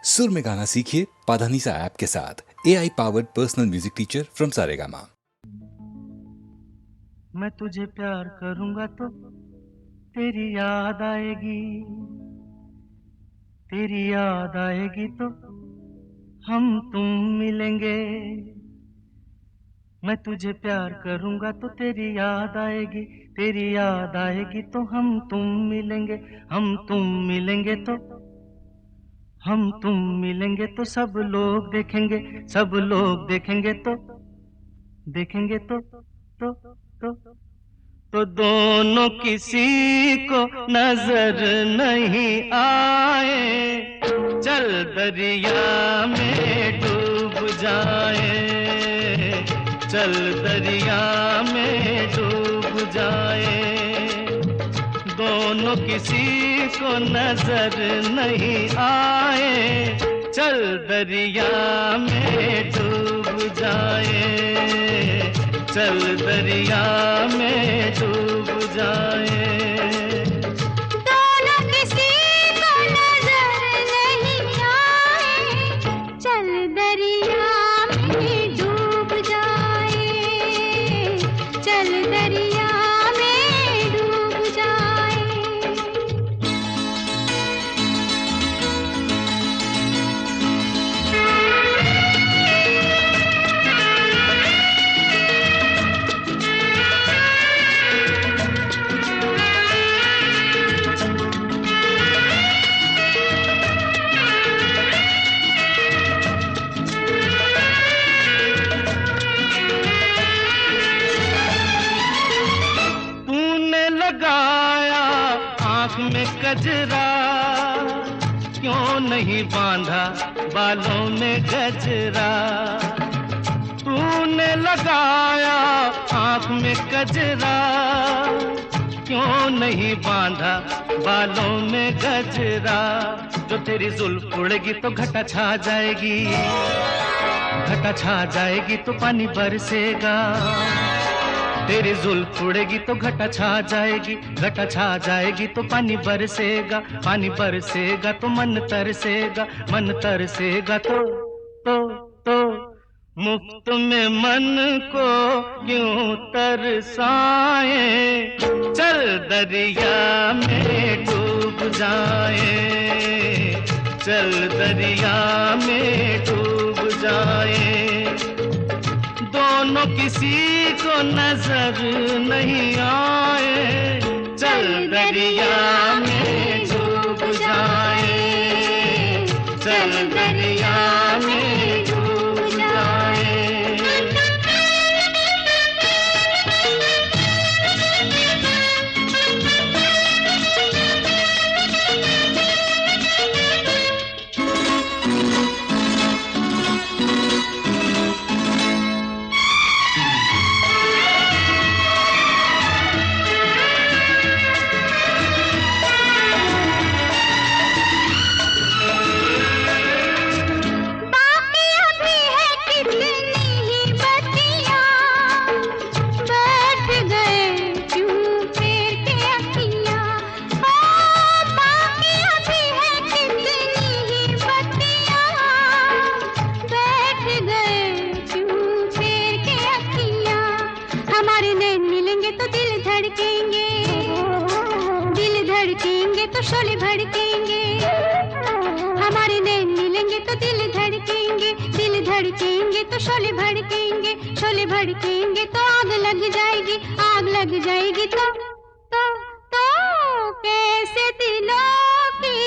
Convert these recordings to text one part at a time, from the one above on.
सुर में गाना सीखिए पाधानीसा ऐप के साथ। AI powered personal music teacher from Saregama. मैं तुझे प्यार करूंगा तो तेरी याद आएगी, तेरी याद आएगी तो हम तुम मिलेंगे। मैं तुझे प्यार करूंगा तो तेरी याद आएगी, तेरी याद आएगी तो हम तुम मिलेंगे। हम तुम मिलेंगे तो हम तुम मिलेंगे तो सब लोग देखेंगे, सब लोग देखेंगे तो देखेंगे तो दोनों किसी को नजर नहीं आए। चल दरिया में डूब जाए, चल दरिया में डूब जाए। दोनों किसी को नजर नहीं आए। चल दरिया में डूब जाए, चल दरिया में डूब जाए। दोनों किसी को नजर नहीं आए। चल दरिया में डूब जाए, चल दरिया में डूब जाए। लगाया आँख में कजरा, क्यों नहीं बांधा बालों में गजरा। तूने लगाया आँख में कजरा, क्यों नहीं बांधा बालों में गजरा। जो तेरी जुल्फ उड़ेगी तो घटा छा जाएगी, घटा छा जाएगी तो पानी बरसेगा। तेरी जुल्फ उड़ेगी तो घटा छा जाएगी, घटा छा जाएगी तो पानी बरसेगा। पानी बरसेगा तो मन तरसेगा, मन तरसेगा तो मुफ्त में मन को क्यों तरसाए। चल दरिया में डूब जाए, चल दरिया में डूब जाए। दोनों किसी को नजर नहीं आए। चल दरिया में डूब जाए, चल दरिया में डूब जाए। शोले भड़केंगे, हमारे नैन मिलेंगे तो दिल धड़केंगे। दिल धड़केंगे तो शोले भड़केंगे, शोले भड़केंगे तो आग लग जाएगी, आग लग जाएगी तो कैसे दिलों की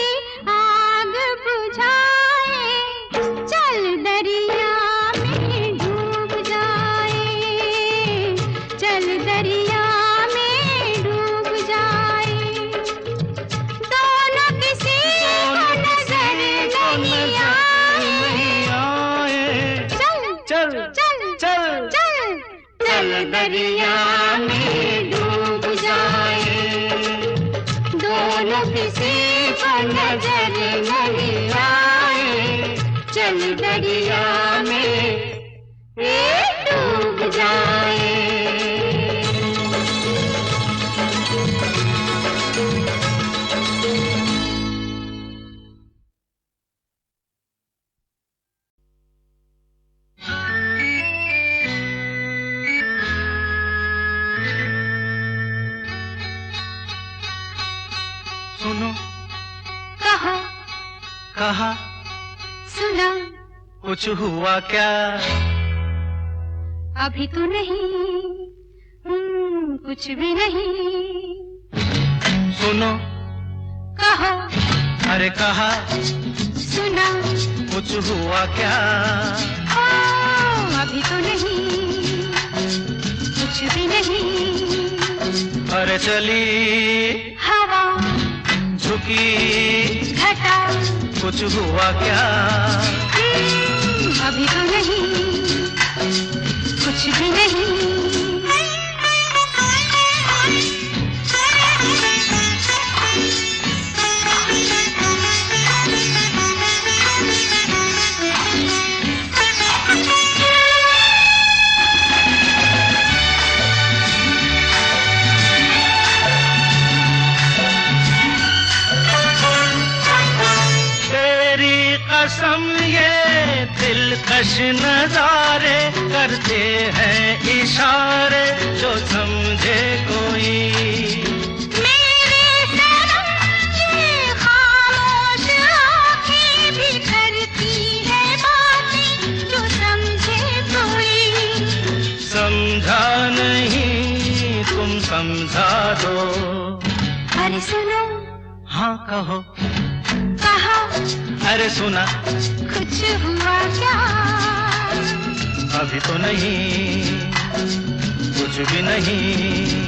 आग बुझाए। चल दरिया में डूब जाए, चल दरिया में डूब जाए। दोनों किसी को नजर नहीं आए। चल दरिया में डूब जाए। दोनों किसी को नजर नहीं आए। चल दरिया में डूब जाए। कहा सुना कुछ हुआ क्या? अभी तो नहीं, कुछ भी नहीं। सुनो कहो अरे कहा सुना कुछ हुआ क्या? ओ अभी तो नहीं, कुछ भी नहीं। अरे चली हवा झुकी घटा कुछ हुआ क्या? अभी तो नहीं, कुछ भी नहीं। कसम ये दिलकश नजारे करते हैं इशारे जो समझे कोई। मेरे सनम की खामोश आँखें भी करती है बातें जो समझे कोई। समझा नहीं तुम समझा दो। अरे सुनो हाँ कहो कहा अरे सुना कुछ हुआ क्या? अभी तो नहीं कुछ भी नहीं।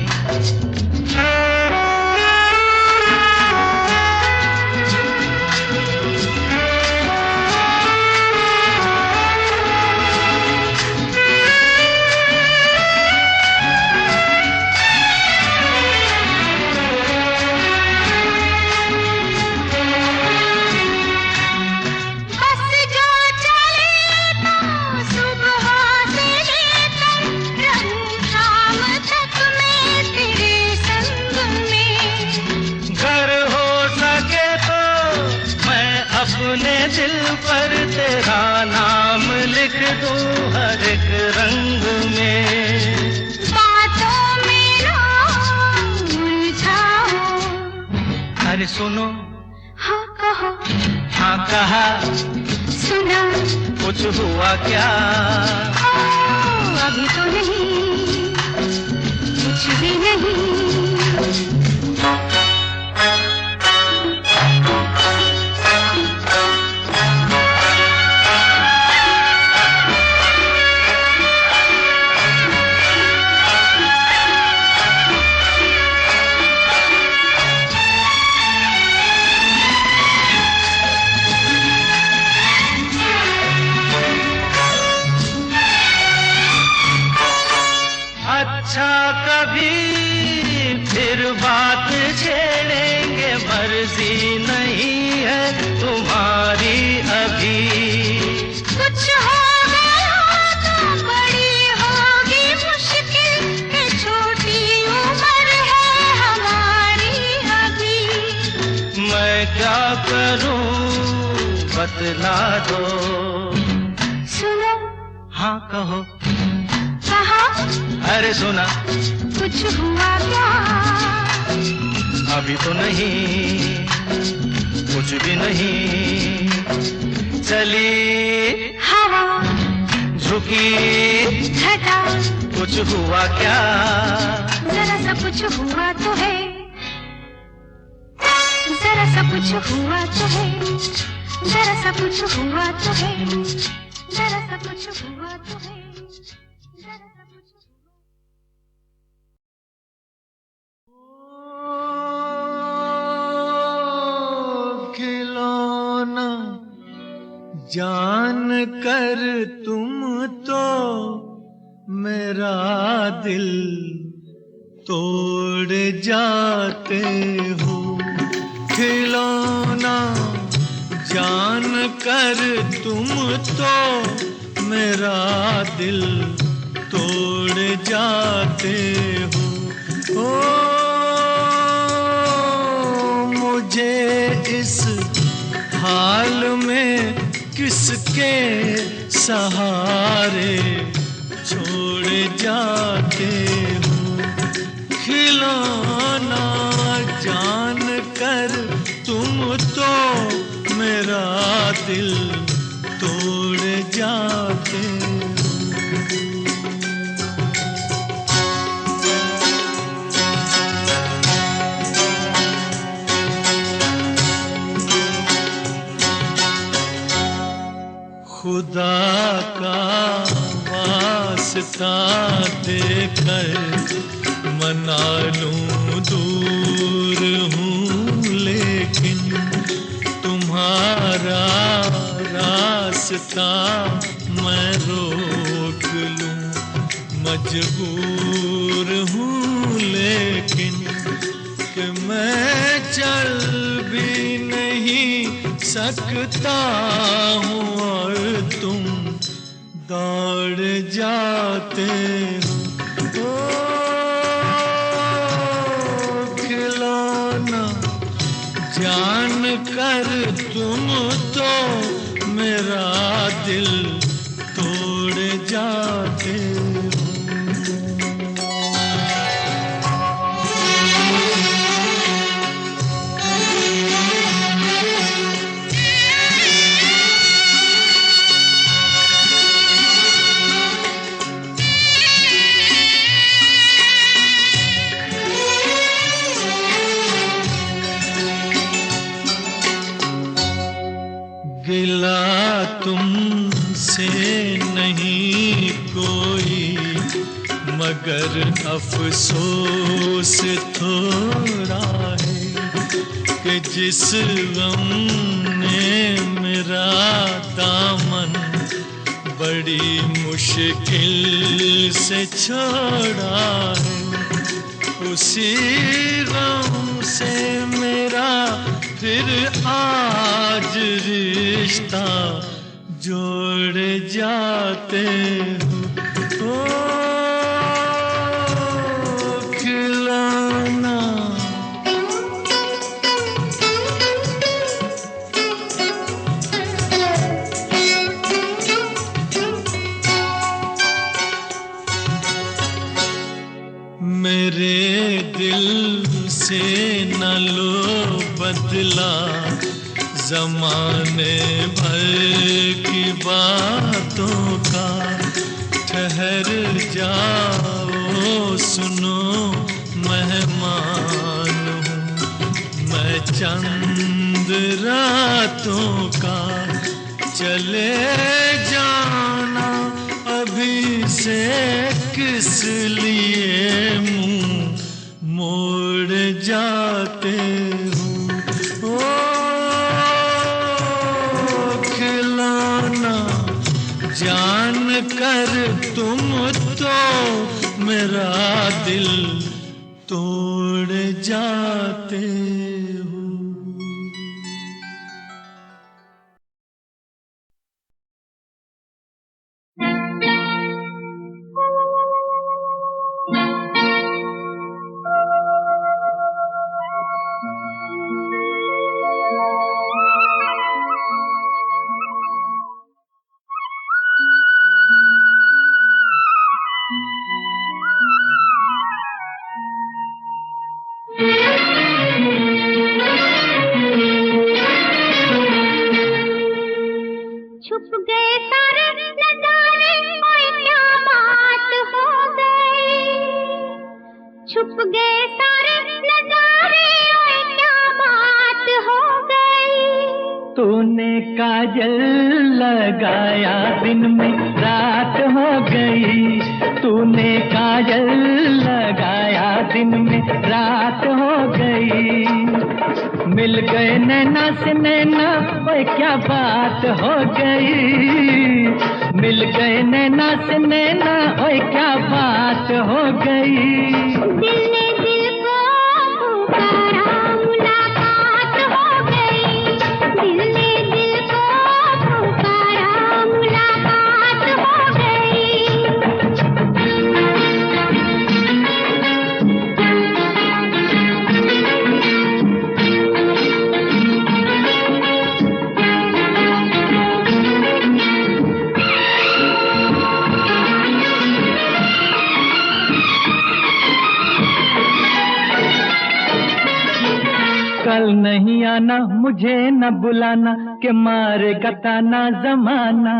अपने दिल पर तेरा नाम लिख दूं हर एक रंग में। बातों में ना उलझाओ। अरे सुनो हाँ कहो हाँ कहा सुना कुछ हुआ क्या? अभी तो नहीं, कुछ भी नहीं। अच्छा कभी फिर बात छेड़ेंगे मर्जी नहीं है तुम्हारी अभी। कुछ हो गया तो बड़ी होगी मुश्किल है छोटी उम्र है हमारी अभी। मैं क्या करूं बतला दो। सुनो हाँ कहो कहा अरे सुना कुछ हुआ क्या? अभी तो नहीं कुछ भी नहीं। चली हवा झुकी घटा कुछ हुआ क्या? जरा सा कुछ हुआ तो है, जरा सा कुछ हुआ तो है, जरा सा कुछ हुआ तो है, जरा सा कुछ हुआ तो है, जरा सा कुछ। खिलौना जान कर तुम तो मेरा दिल तोड़ जाते हो। खिलौना जान कर तुम तो मेरा दिल तोड़ जाते हो। ओ मुझे इस हाल में किसके सहारे छोड़ जाते हो। खिलौना जान कर तुम तो मेरा मेरा दिल तोड़ जाते हो। खुदा का वास्ता देकर मना लूं दूर हूँ, लेकिन तुम्हारा रास्ता मैं रोक लूं मजबूर हूँ, लेकिन कि मैं चल भी नहीं सकता हूँ और तुम दौड़ जाते हो। खिलौना जान कर तुम तो मेरा दिल तोड़ जाते हो। गिला तुमसे नहीं कोई, मगर अफसोस थोड़ा है कि जिस गम ने मेरा दामन बड़ी मुश्किल से छोड़ा है, उसी गम से मेरा फिर आज रिश्ता जोड़ जाते हो। ओ खिलौना मेरे दिल से न लो बदला, ज़माने भर की बातों का। ठहर जाओ सुनो मेहमान हूँ मैं चंद रातों का। चले जाना अभी से किस लिए मुँह मोड़ जाते हो। ओ खिलौना जान कर तुम तो मेरा दिल तोड़ जाते हो। छुप गए सारे नजारे, ओए क्या बात हो गई। छुप गए सारे नजारे, ओए क्या बात हो गई। तूने काजल लगाया दिन में रात हो गई। तूने काजल लगाया दिन में रात हो गई। मिल गए नैना से नैना, ओए क्या बात हो गई। मिल गए नैना से नैना, ओए क्या बात हो गई। दिल ने दिल को पुकारा, मुलाकात हो गई। दिल ने दिल को पुकारा, मुलाकात हो गई। कल नहीं आना, मुझे न बुलाना, के मारेगा ताना जमाना,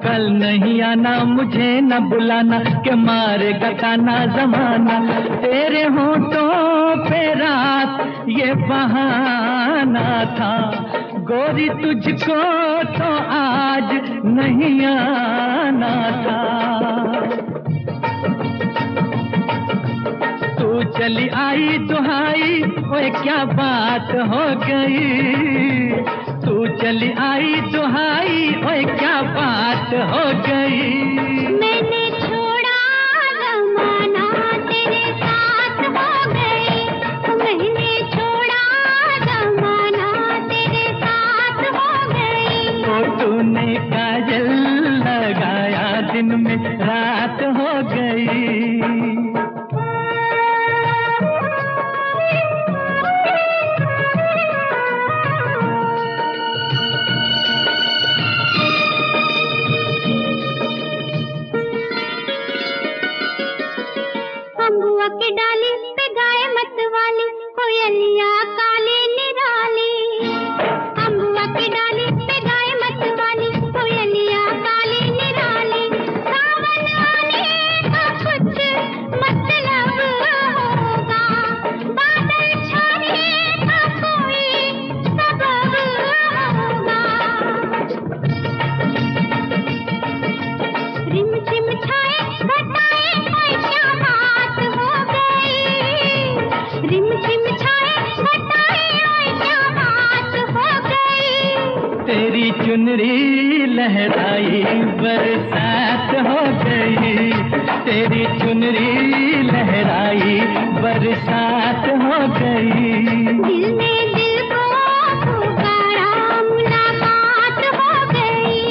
कल नहीं आना मुझे न बुलाना के मारेगा ताना जमाना। तेरे होठों पे रात ये बहाना था, गोरी तुझको तो आज नहीं आना था। तू चली आई दुहाई, ओए क्या बात हो गई। तू चली आई दुहाई, ओए क्या बात हो गई। मैंने छोड़ा जमाना तेरे साथ हो गई, मैंने छोड़ा जमाना तेरे साथ हो गई। तो तूने काजल लगाया दिन में रात हो गई। अम्बुआ की डाली पे गाय मत वाली, कोयलिया काली निराली। अम्बुआ की डाली पे गाय मत वाली, कोयलिया काली निराली। सावन आने का कुछ मतलब होगा, बादल छाने का कोई सबब होगा। रिम झिम छाए घटाए, ओए क्या बात हो गई। रिम झिम छाए घटाए, ओए क्या बात हो गई। तेरी चुनरी लहराई बरसात हो गई, तेरी चुनरी लहराई बरसात हो गई। दिल ने दिल को पुकारा, मुलाकात हो गई।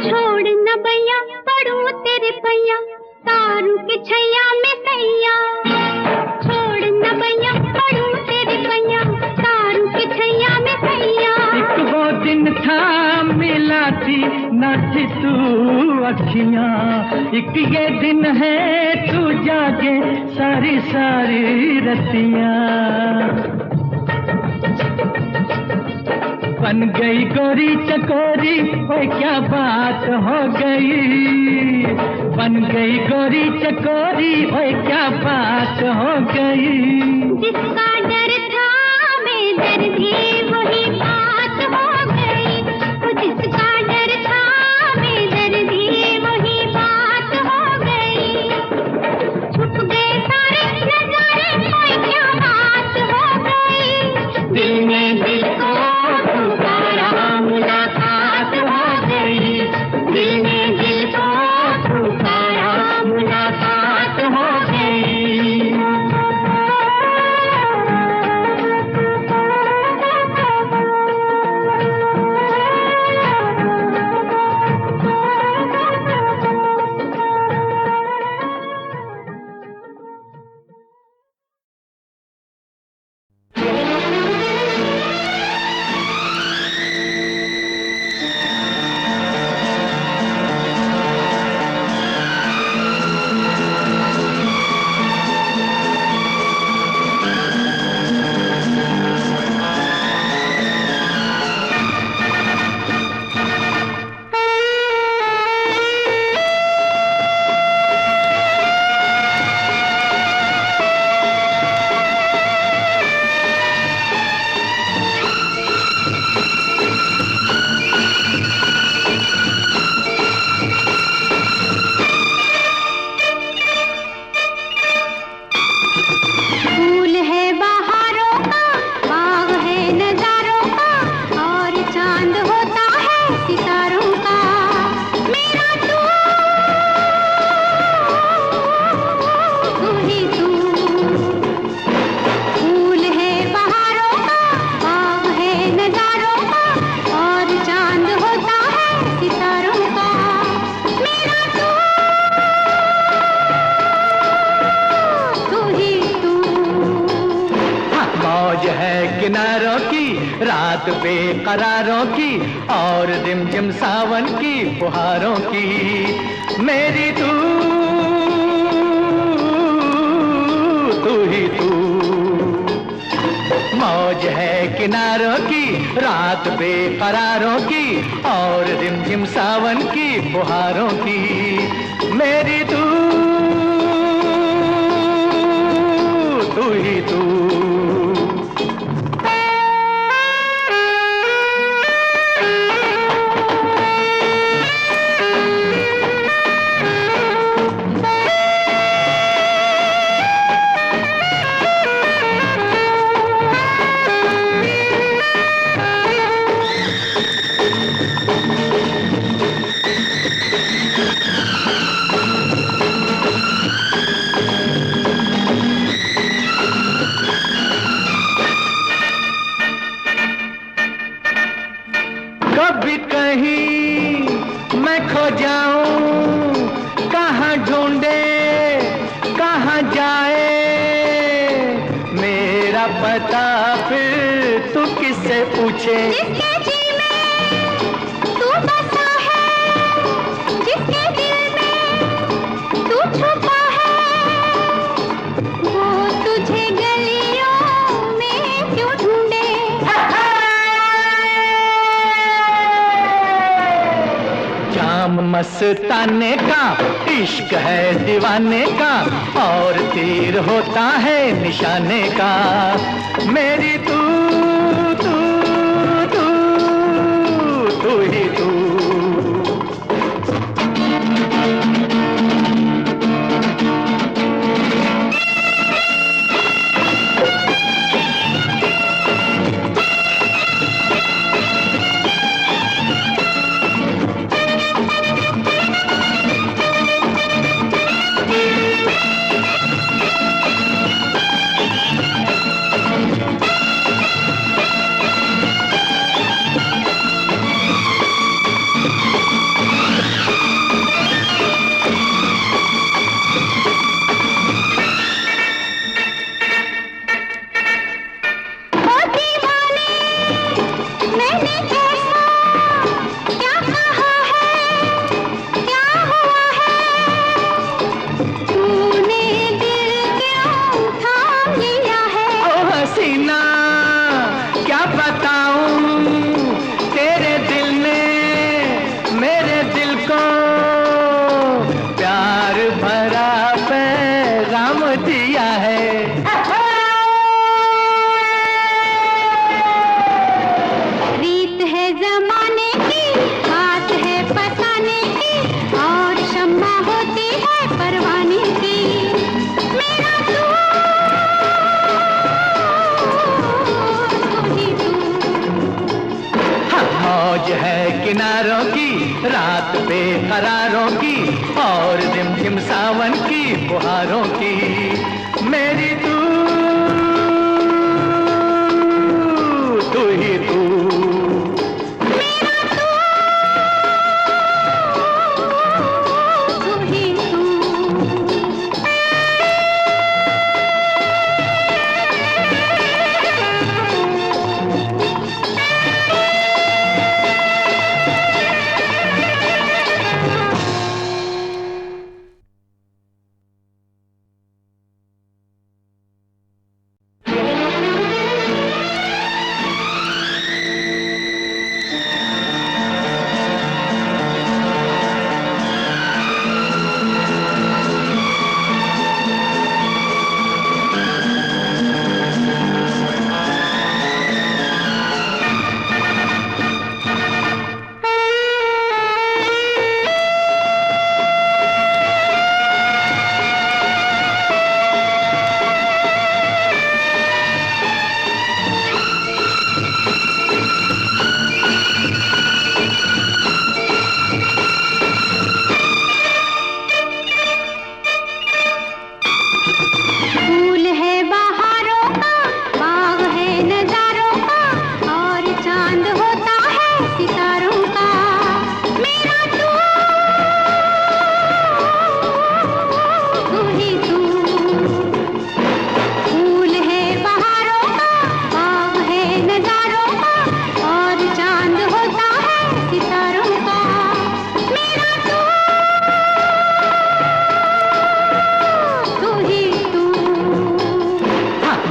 छोड़ न भैया पड़ू तेरे पैया, तारू के छैया में सैया। छोड़ न भैया पड़ू तेरे पैया, तारू के छैया में सैया। एक वो दिन था मिला थी न थी तू अखियां, एक ये दिन है तू जागे सारी सारी रतियां। बन गई गोरी चकोरी, ओए क्या बात हो गई। बन गई गोरी चकोरी, ओए क्या बात हो गई। जिसका डर था बेदर्दी, वही बात हो गई। वो जिसका डर था बेदर्दी, वही बात हो गई। छुप गए सारे नजारे, ओए क्या बात हो गई। दिल में दिल को पुकारा, मुलाकात हो गई। दिल में दिल को पुकारा, मुलाकात हो गई। किनारों की, रात बेकरारों की और रिमझिम सावन की फुहारों की। मेरी तू ही तू। मौज है किनारों की, रात बेकरारों की और रिमझिम सावन की फुहारों की। मेरी तू ही तू। कभी कहीं मैं खो जाऊं, कहाँ ढूंढे कहाँ जाए मेरा पता, फिर तू किससे पूछे। जिसके जी में तू बसा है, जिसके दिल में तू छुपा है, वो तुझे गलियों में क्यों ढूंढे। जाम मस्ताने का इश्क है दीवाने का और तीर होता है निशाने का। मेरी तू ही तू। किनारों की, रात बेकरारों की और रिमझिम सावन की फुहारों की। मेरी तू ही तू।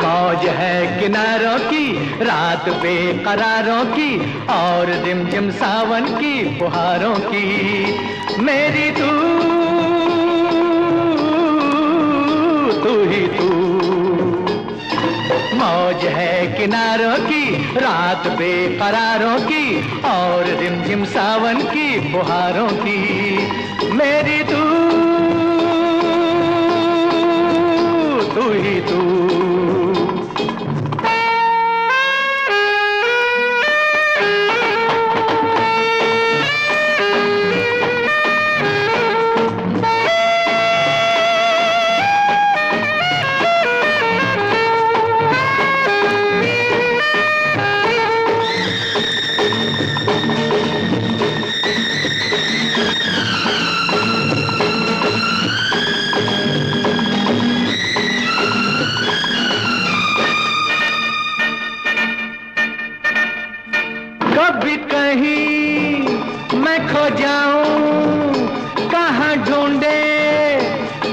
मौज है किनारों की, रात बेकरारों की, और रिमझिम सावन की फुहारों की। मेरी तू ही तू। मौज है किनारों की, रात बेकरारों की, और रिमझिम सावन की फुहारों की। मेरी तू ही तू। कभी कहीं मैं खो जाऊं, कहाँ ढूंढे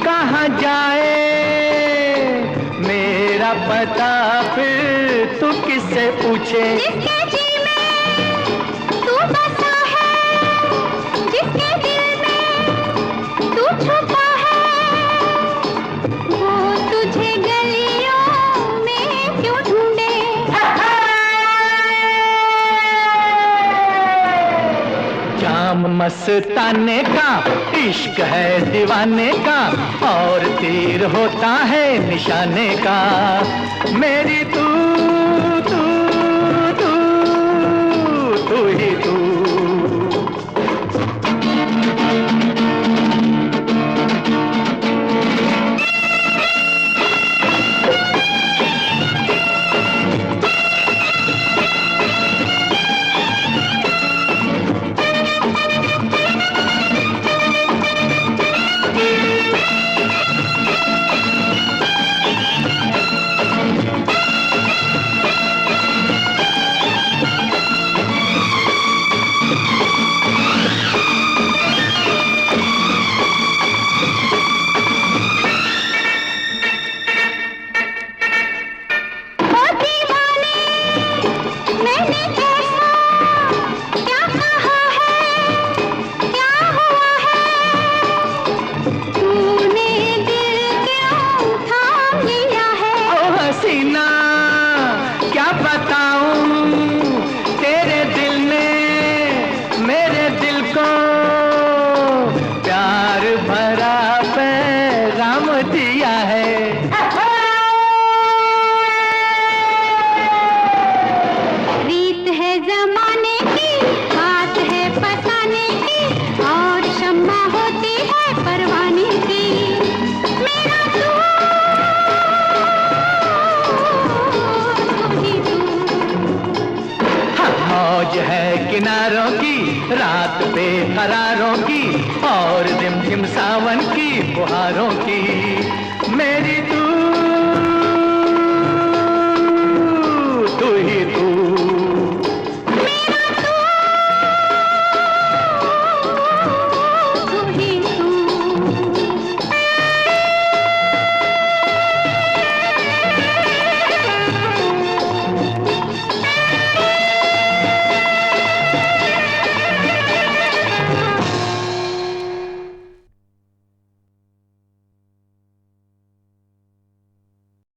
कहाँ जाए मेरा पता, फिर तू किससे पूछे। जिसके जी में तू बसा है, जिसके दिल में तू छुपा है, वो तुझे गलियों में क्यों ढूंढे। जाम मस्ताने का इश्क है दीवाने का, और तीर होता है निशाने का। मेरी तू तू तू तू ही तू। किनारों की, रात बेकरारों की, और रिमझिम सावन की फुहारों की।